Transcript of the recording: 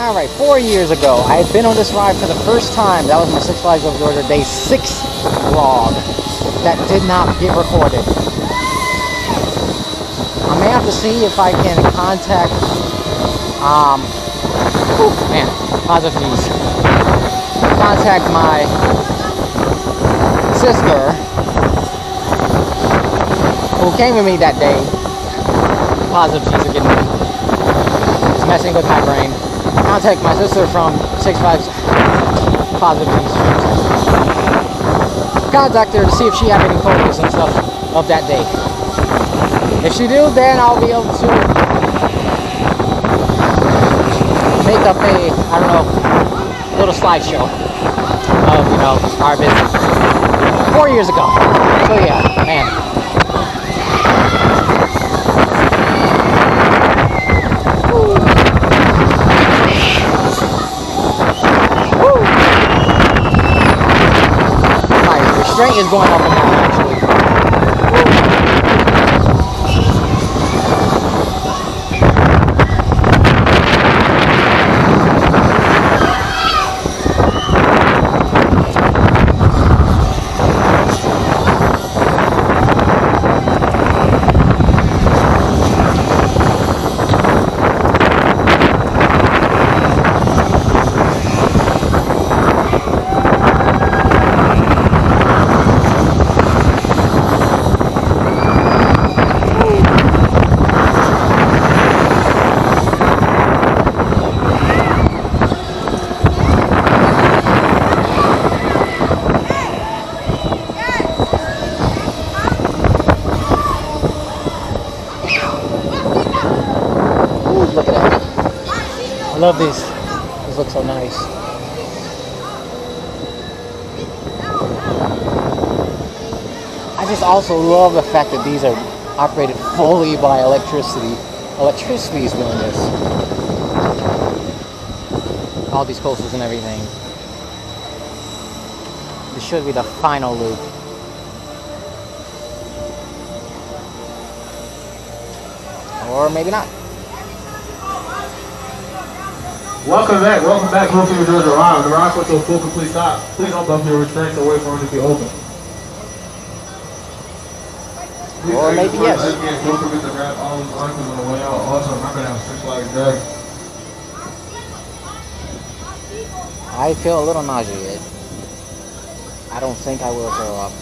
Alright, 4 years ago, I had been on this ride for the first time. That was my Six Flags Over Georgia Day 6 vlog that did not get recorded. I may have to see if I can contact, positive news. Contact my sister, who came with me that day. Positive cheese are getting me. It's messing with my brain. Contact my sister from Six Flags. Positive cheese. Contact her to see if she had any photos and stuff of that day. If she do, then I'll be able to make up a, I don't know, little slideshow of, you know, our business. 4 years ago. So yeah, man. Woo. Woo. My restraint is going up and down actually. Look at that. I love these. These look so nice. I just also love the fact that these are operated fully by electricity. Electricity is doing this. All these coasters and everything. This should be the final loop. Or maybe not. Welcome back, welcome to the Georgia Ride. The ride's went to a full complete stop. Please don't bump your restraints or wait for them to be open. Or maybe yes. Don't forget to grab all those items on the way out. Also, remember to have Six Flags Day. I feel a little nauseated. I don't think I will throw up.